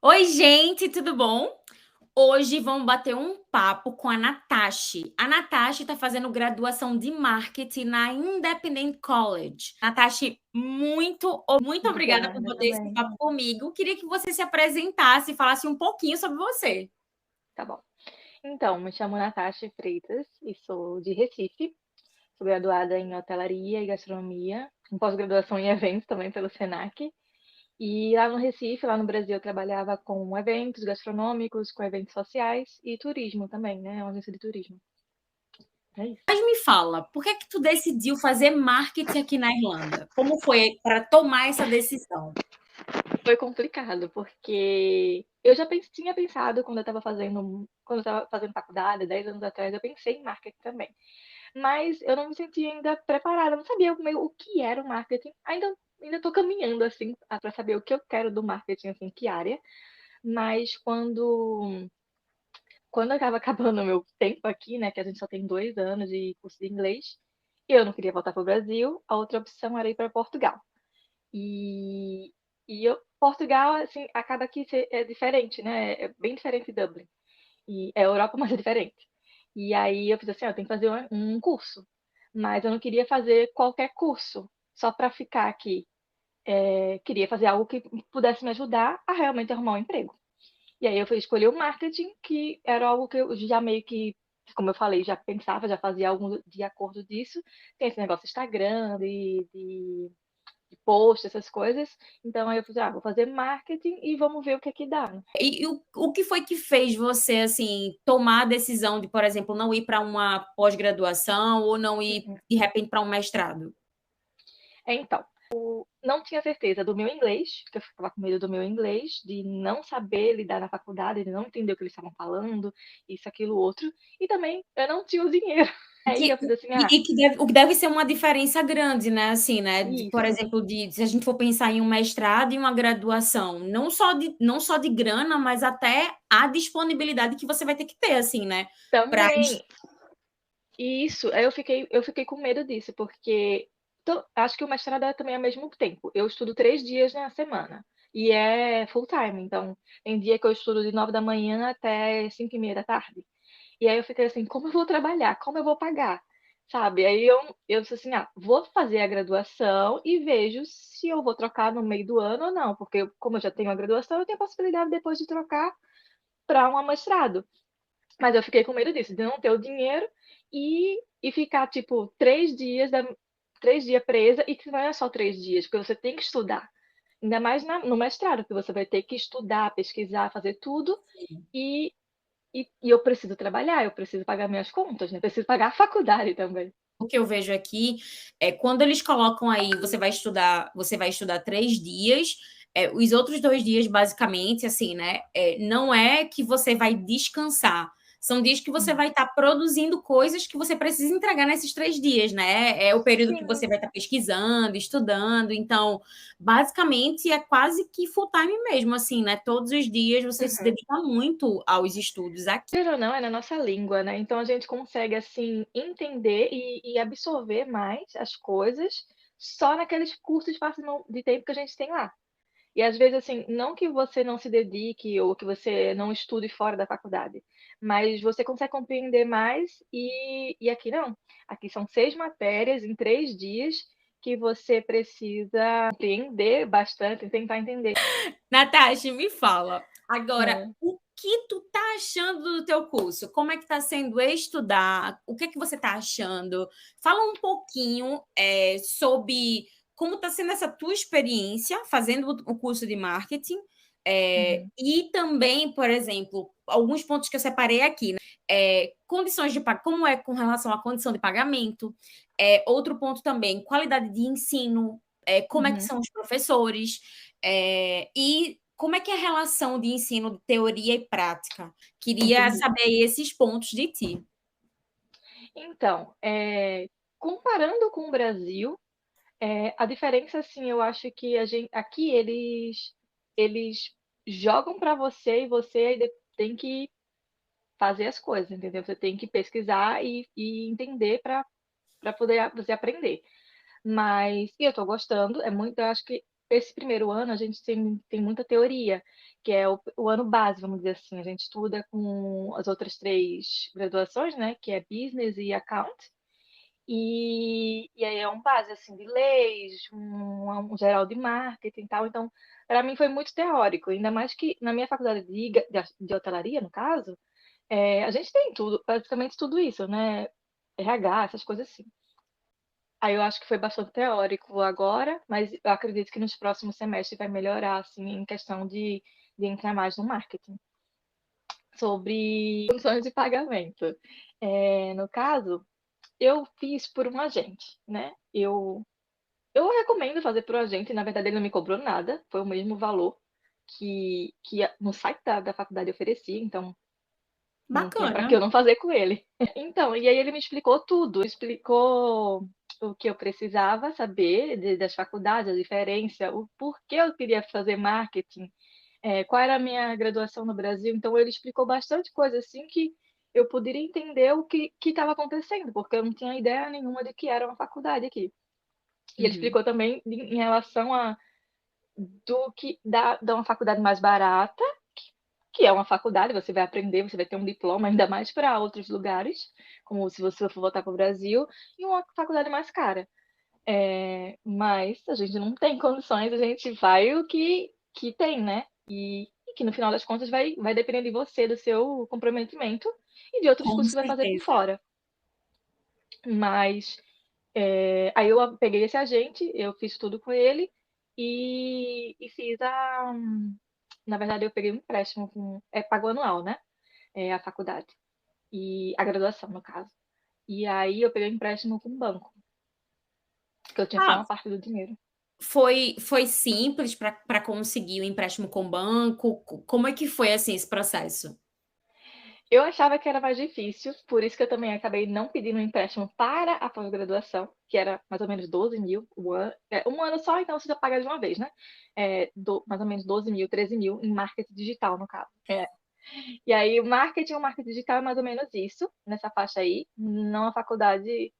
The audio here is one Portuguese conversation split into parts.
Oi, gente, tudo bom? Hoje vamos bater um papo com a Natasha. A Natasha está fazendo graduação de marketing na Independent College. Natasha, muito obrigada por Obrigada bater esse também. papo comigo. Queria que você se apresentasse e falasse um pouquinho sobre você. Tá bom. Então, me chamo Natasha Freitas e sou de Recife. Sou graduada em hotelaria e gastronomia, com pós-graduação em eventos também pelo Senac. E lá no Recife, lá no Brasil, eu trabalhava com eventos gastronômicos, com eventos sociais e turismo também, né? Uma agência de turismo. É isso. Mas me fala, por que que tu decidiu fazer marketing aqui na Irlanda? Como foi para tomar essa decisão? Foi complicado, porque eu já tinha pensado quando eu estava fazendo faculdade, 10 anos atrás, eu pensei em marketing também. Mas eu não me sentia ainda preparada, eu não sabia meio o que era o marketing. Ainda estou caminhando assim para saber o que eu quero do marketing, assim, que área. Mas quando estava acabando o meu tempo aqui, né, que a gente só tem 2 anos de curso de inglês, eu não queria voltar para o Brasil. A outra opção era ir para Portugal. E, Portugal, assim, acaba que é diferente, né? É bem diferente de Dublin. E é Europa, mas é diferente. E aí eu fiz assim, ó, eu tenho que fazer um curso. Mas eu não queria fazer qualquer curso só para ficar aqui. Queria fazer algo que pudesse me ajudar a realmente arrumar um emprego. E aí eu fui escolher o marketing, que era algo que eu já meio que, como eu falei, já pensava, já fazia algo de acordo disso. Tem esse negócio Instagram, de post, essas coisas. Então aí eu falei, vou fazer marketing e vamos ver o que é que dá, né? E o que foi que fez você, assim, tomar a decisão de, por exemplo, não ir para uma pós-graduação ou não ir, Uhum. de repente, para um mestrado? Então, não tinha certeza do meu inglês, que eu ficava com medo do meu inglês, de não saber lidar na faculdade, de não entender o que eles estavam falando, isso, aquilo, outro. E também eu não tinha o dinheiro. Aí eu fiz assim, O que deve ser uma diferença grande, né? Assim, né? Por isso. exemplo, se a gente for pensar em um mestrado e uma graduação, não só de grana, mas até a disponibilidade que você vai ter que ter, assim, né? Para Também, isso, aí eu fiquei com medo disso, porque acho que o mestrado é também ao mesmo tempo. Eu estudo 3 dias na semana. E é full time, então tem dia que eu estudo de 9 da manhã até 5h30 da tarde. E aí eu fiquei assim, como eu vou trabalhar? Como eu vou pagar? Sabe? Aí eu disse assim, vou fazer a graduação e vejo se eu vou trocar no meio do ano ou não, porque como eu já tenho a graduação, eu tenho a possibilidade depois de trocar para um mestrado. Mas eu fiquei com medo disso, de não ter o dinheiro e ficar, tipo, 3 dias presa, e que não é só 3 dias, porque você tem que estudar. Ainda mais no mestrado, que você vai ter que estudar, pesquisar, fazer tudo, e, e eu preciso trabalhar, eu preciso pagar minhas contas, né? Preciso pagar a faculdade também. o que eu vejo aqui é quando eles colocam aí, você vai estudar 3 dias. Os outros 2 dias, basicamente, assim, né? Não é que você vai descansar. São dias que você Hum. vai estar produzindo coisas que você precisa entregar nesses 3 dias, né? É o período que você Sim. vai estar pesquisando, estudando. Então, basicamente, é quase que full time mesmo, assim, né? Todos os dias você se Uhum. dedica muito aos estudos aqui. Queira ou não, é na nossa língua, né? Então a gente consegue, assim, entender e absorver mais as coisas só naqueles curtos espaços de tempo que a gente tem lá. E às vezes, assim, não que você não se dedique ou que você não estude fora da faculdade, mas você consegue compreender mais e aqui não. Aqui são 6 matérias em 3 dias que você precisa compreender bastante e tentar entender. Natasha, me fala. Agora, Hã. o que tu tá achando do teu curso? Como é que tá sendo estudar? O que é que você tá achando? Fala um pouquinho, sobre como tá sendo essa tua experiência fazendo o curso de marketing, Uhum. e também, por exemplo, alguns pontos que eu separei aqui, né, condições de como é com relação à condição de pagamento, outro ponto também, qualidade de ensino, como é que Uhum. são os professores, e como é que é a relação de ensino de teoria e prática? Queria Entendi. saber esses pontos de ti. Então, comparando com o Brasil, a diferença, assim, eu acho que aqui eles jogam para você e você aí tem que fazer as coisas, entendeu? Você tem que pesquisar e entender para poder você aprender. Mas eu estou gostando, é muito, eu acho que esse primeiro ano a gente tem muita teoria, que é o ano base, vamos dizer assim. A gente estuda com as outras 3 graduações, né? Que é Business e Account. E aí é um base, assim, de leis, um geral de marketing e tal. Então, para mim foi muito teórico. Ainda mais que na minha faculdade de hotelaria, no caso, a gente tem tudo, praticamente tudo isso, né? RH, essas coisas assim. Aí eu acho que foi bastante teórico agora, mas eu acredito que nos próximos semestres vai melhorar, assim, em questão de entrar mais no marketing. Sobre condições de pagamento. No caso, eu fiz por um agente, né? Eu recomendo fazer por um agente, na verdade ele não me cobrou nada, foi o mesmo valor que no site da faculdade oferecia, então não tinha para que Bacana. eu não fazer com ele. Então, e aí ele me explicou tudo, explicou o que eu precisava saber das faculdades, a diferença, o porquê eu queria fazer marketing, qual era a minha graduação no Brasil. Então, ele explicou bastante coisa assim que eu poderia entender o que estava acontecendo, porque eu não tinha ideia nenhuma de que era uma faculdade aqui. E ele Uhum. explicou também em relação a do que da uma faculdade mais barata, que é uma faculdade, você vai aprender, você vai ter um diploma, ainda mais para outros lugares, como se você for voltar para o Brasil, e uma faculdade mais cara. Mas a gente não tem condições, a gente vai o que tem, né? E que no final das contas vai depender de você, do seu comprometimento e de outros Com cursos que vai fazer por certeza. fora. Mas aí eu peguei esse agente, eu fiz tudo com ele e fiz a. Na verdade, eu peguei um empréstimo pago anual, né? A faculdade. E a graduação, no caso. E aí eu peguei um empréstimo com o banco, porque eu tinha só Ah, uma parte do dinheiro. foi simples para conseguir o empréstimo com o banco? Como é que foi, assim, esse processo? Eu achava que era mais difícil, por isso que eu também acabei não pedindo um empréstimo para a pós-graduação, que era mais ou menos 12 mil um ano só, então você já paga de uma vez, né? Mais ou menos 12 mil, 13 mil em marketing digital, no caso. E aí, o marketing digital é mais ou menos isso, nessa faixa aí, não a faculdade,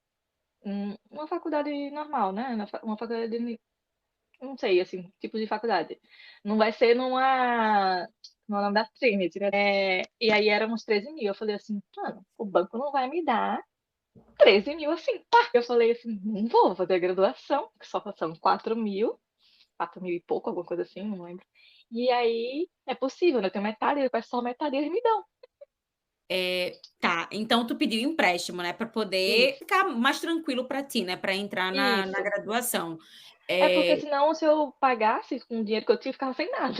uma faculdade normal, né? Uma faculdade, não sei, assim, tipo de faculdade. Não vai ser no nome da Trinity, né? E aí eram uns 13 mil. Eu falei assim, mano, o banco não vai me dar 13 mil assim, pá. Eu falei assim, não vou fazer a graduação, que só são 4 mil e pouco, alguma coisa assim, não lembro. E aí, é possível, né? Eu tenho metade, depois só metade eles me dão. Tá, então tu pediu empréstimo, né, para poder Isso, ficar mais tranquilo para ti, né, para entrar na isso. graduação. É porque Eh, senão, se eu pagasse com o dinheiro que eu tinha, eu ficava sem nada.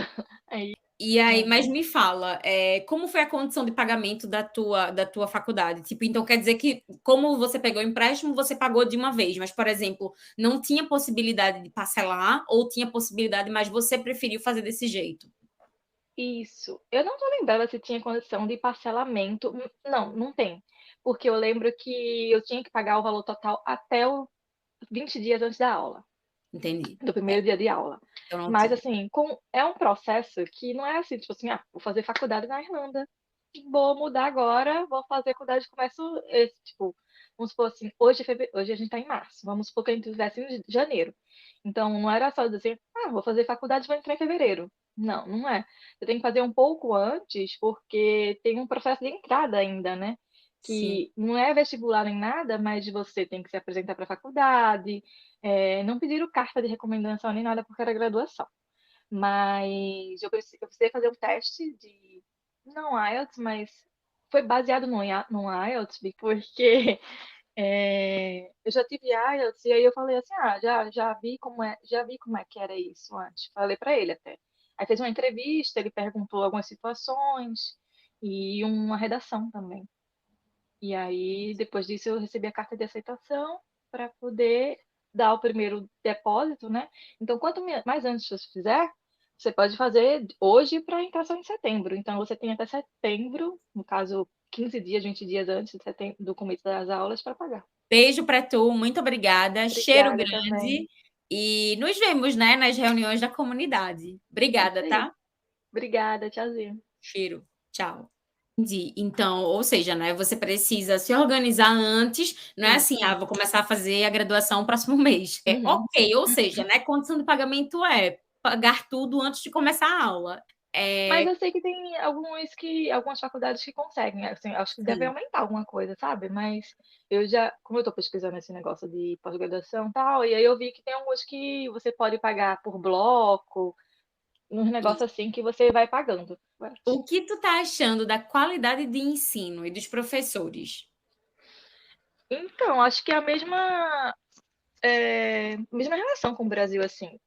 Aí, e aí não. mas me fala, como foi a condição de pagamento da tua faculdade? Tipo, então quer dizer que como você pegou o empréstimo, você pagou de uma vez, mas, por exemplo, não tinha possibilidade de parcelar ou tinha possibilidade, mas você preferiu fazer desse jeito? Isso. Eu não tô lembrando se tinha condição de parcelamento. Não, não tem. Porque eu lembro que eu tinha que pagar o valor total até os 20 dias antes da aula, Entendi. do primeiro dia de aula. Então não Mas, tinha. assim, é um processo que não é assim, tipo assim, vou fazer faculdade na Irlanda, vou mudar agora, vou fazer faculdade, começo esse, tipo, vamos supor assim, hoje a gente tá em março, vamos supor que a gente estivesse em janeiro. Então, não era só dizer, vou fazer faculdade, vou entrar em fevereiro. Não, não é. Você tem que fazer um pouco antes, porque tem um processo de entrada ainda, né? Sim. Que não é vestibular nem nada, mas você tem que se apresentar para a faculdade. Não pediram carta de recomendação nem nada, porque era graduação. Mas eu precisei fazer um teste de, não IELTS, mas foi baseado no IELTS, porque eu já tive IELTS e aí eu falei assim, já vi como é que era isso antes. Falei para ele até. Aí fez uma entrevista, ele perguntou algumas situações e uma redação também. E aí depois disso eu recebi a carta de aceitação para poder dar o primeiro depósito, né? Então mais antes você fizer, você pode fazer hoje para entrar só em setembro. Então você tem até setembro, no caso 15 dias, 20 dias antes do começo das aulas para pagar. Beijo para tu, muito obrigada, cheiro Obrigada também. grande e nos vemos, né, nas reuniões da comunidade. Isso Obrigada, aí. tá? Obrigada, tchauzinho. Cheiro. Tchau. Entendi. Então, ou seja, né, você precisa se organizar antes, não é assim: Isso. "Ah, vou começar a fazer a graduação próximo mês". É Uhum, sim. ok, ou seja, né, condição de pagamento é pagar tudo antes de começar a aula. Mas eu sei que tem algumas faculdades que conseguem, assim, acho que deve Sim. aumentar alguma coisa, sabe, mas como eu tô pesquisando esse negócio de pós-graduação e tal, e aí eu vi que tem alguns que você pode pagar por bloco, uns negócios Isso. assim que você vai pagando. O que tu tá achando da qualidade de ensino e dos professores? Então, acho que é a mesma relação com o Brasil, assim.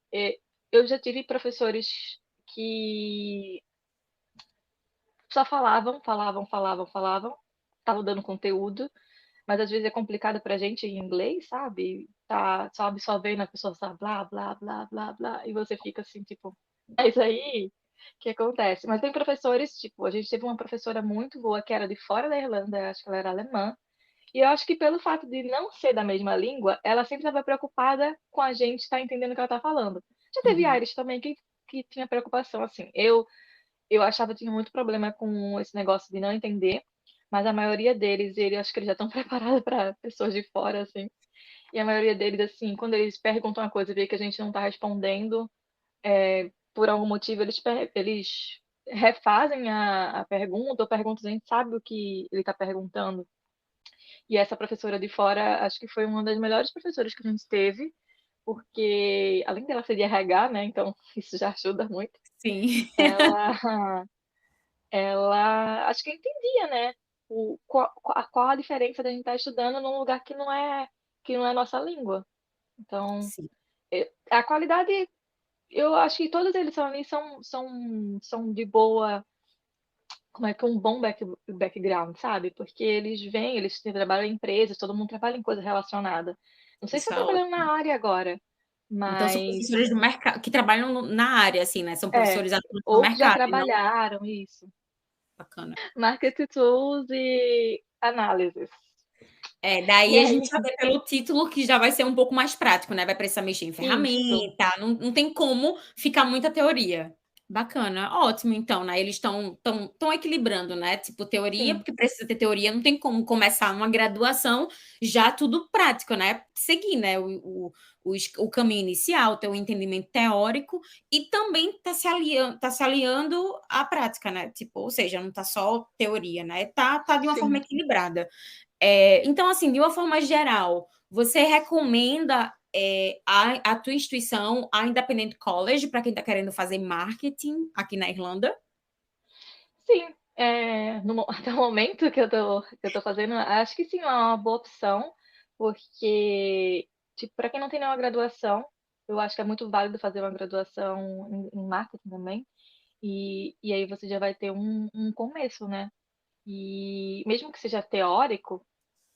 Eu já tive professores que só falavam, falavam, falavam, falavam, estavam dando conteúdo, mas às vezes é complicado pra gente em inglês, sabe? Tá só absorvendo, a pessoa só blá, blá, blá, blá, blá, e você fica assim, tipo, é isso aí que acontece. Mas tem professores, tipo, a gente teve uma professora muito boa que era de fora da Irlanda, acho que ela era alemã, e eu acho que pelo fato de não ser da mesma língua, ela sempre estava preocupada com a gente estar entendendo o que ela tá falando. Já teve Uhum. Irish também que tinha preocupação, assim. Eu achava que tinha muito problema com esse negócio de não entender, mas a maioria deles, acho que eles já estão preparados para pessoas de fora, assim. E a maioria deles, assim, quando eles perguntam uma coisa e vê que a gente não está respondendo, por algum motivo, eles refazem a pergunta, ou perguntam, a gente sabe o que ele está perguntando. E essa professora de fora, acho que foi uma das melhores professoras que a gente teve, porque além dela ser de RH, né, então isso já ajuda muito, Sim. ela acho que entendia, né, qual a diferença da gente estar estudando num lugar que não é nossa língua. Então, Sim. a qualidade, eu acho que todos eles são ali são de boa, como é que um bom background, sabe, porque eles trabalham em empresas, todo mundo trabalha em coisa relacionada. Não sei se Isso estão é trabalhando ótimo. na área agora, Então são mas professores do mercado que trabalham na área, assim, né, são é, professores atuantes no ou que já mercado e não trabalharam, isso. bacana. Market Tools e Análises. E Daí a gente aí já vê pelo título que já vai ser um pouco mais prático, né, vai precisar mexer em isso, ferramenta, não tem como ficar muita teoria. Bacana, ótimo então, né, eles estão equilibrando, né, tipo teoria, sim, porque precisa ter teoria, não tem como começar uma graduação já tudo prático, né, seguir, né, o caminho inicial, ter o entendimento teórico e também tá se aliando à prática, né, tipo, ou seja, não tá só teoria, né, tá de uma forma sim. equilibrada. Então, assim, de uma forma geral, você recomenda a tua instituição, a Independent College, para quem está querendo fazer marketing aqui na Irlanda? Sim, até o momento que eu tô fazendo, acho que sim, é uma boa opção, porque, tipo, para quem não tem nenhuma graduação, eu acho que é muito válido fazer uma graduação em marketing também, e aí você já vai ter um começo, né? E mesmo que seja teórico,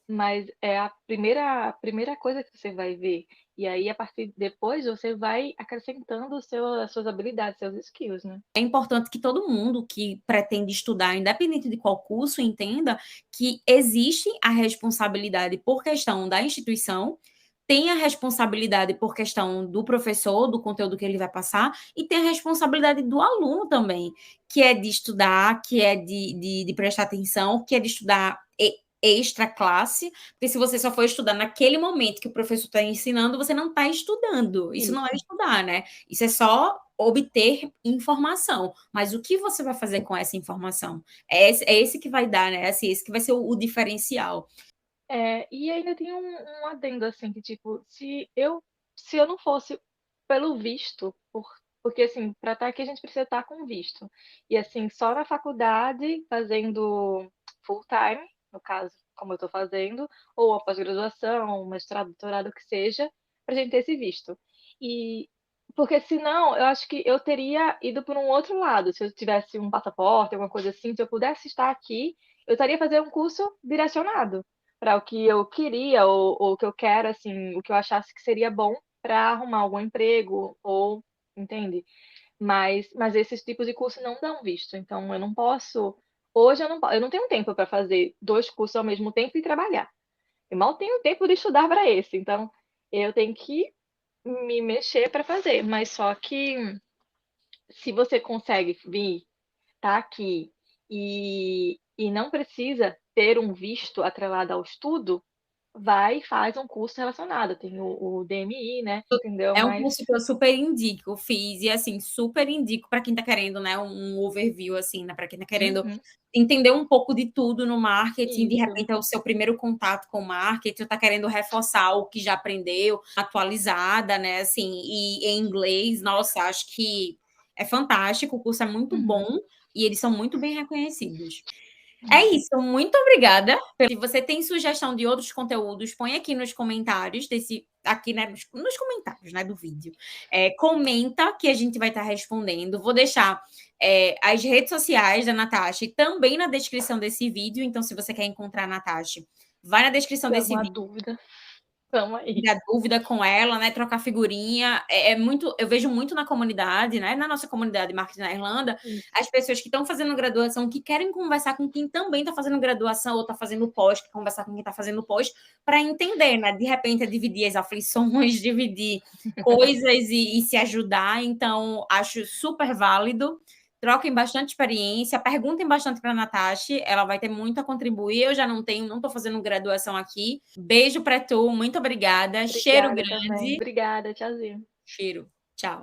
mas é a primeira coisa que você vai ver. E aí, a partir depois, você vai acrescentando as suas habilidades, seus skills, né? É importante que todo mundo que pretende estudar, independente de qual curso, entenda que existe a responsabilidade por questão da instituição, tem a responsabilidade por questão do professor, do conteúdo que ele vai passar, e tem a responsabilidade do aluno também, que é de estudar, que é de prestar atenção, que é de estudar extra classe, porque se você só for estudar naquele momento que o professor está ensinando, você não está estudando. Isso não é Isso. estudar, né? Isso é só obter informação. Mas o que você vai fazer com essa informação? É esse que vai dar, né? Assim, esse que vai ser o diferencial. E ainda tem um adendo, assim, que, tipo, se eu não fosse pelo visto, porque, assim, para estar aqui a gente precisa estar com visto. E, assim, só na faculdade, fazendo full time, no caso, como eu estou fazendo, ou a pós-graduação, mestrado, doutorado, o que seja, para a gente ter esse visto. E, porque senão, eu acho que eu teria ido por um outro lado. Se eu tivesse um passaporte, alguma coisa assim, se eu pudesse estar aqui, eu estaria fazendo um curso direcionado para o que eu queria ou o que eu quero, assim, o que eu achasse que seria bom para arrumar algum emprego ou, entende? Mas esses tipos de curso não dão visto, então eu não posso. Hoje eu não tenho tempo para fazer dois cursos ao mesmo tempo e trabalhar. Eu mal tenho tempo de estudar para esse, então eu tenho que me mexer para fazer. Mas só que se você consegue vir, tá aqui e e não precisa ter um visto atrelado ao estudo, vai e faz um curso relacionado. Tem o DMI, né, entendeu? É um Mas curso que eu super indico, fiz e, assim, super indico para quem está querendo, né, um overview, assim, né, para quem está querendo uhum, entender um pouco de tudo no marketing, de isso. repente é o seu primeiro contato com o marketing, ou está querendo reforçar o que já aprendeu, atualizada, né, assim, e em inglês, nossa, acho que é fantástico, o curso é muito bom Uhum, e eles são muito bem reconhecidos. É isso, muito obrigada. Se você tem sugestão de outros conteúdos, põe aqui nos comentários desse aqui, né, nos comentários, né, do vídeo. Comenta que a gente vai estar respondendo. Vou deixar as redes sociais da Natasha também na descrição desse vídeo. Então, se você quer encontrar a Natasha, vai na descrição tem desse alguma vídeo, dúvida, tamo aí. tirar dúvida com ela, né? Trocar figurinha. Muito, eu vejo muito na comunidade, né? Na nossa comunidade de marketing na Irlanda, Isso. as pessoas que estão fazendo graduação, que querem conversar com quem também está fazendo graduação ou está fazendo pós, que conversar com quem está fazendo pós, para entender, né? De repente é dividir as aflições, dividir coisas e se ajudar. Então, acho super válido. Troquem bastante experiência, perguntem bastante para a Natasha, ela vai ter muito a contribuir. Eu já não tenho, não estou fazendo graduação aqui. Beijo para tu, muito obrigada. Cheiro Obrigada também. grande. Obrigada, tchauzinho. Cheiro. Tchau.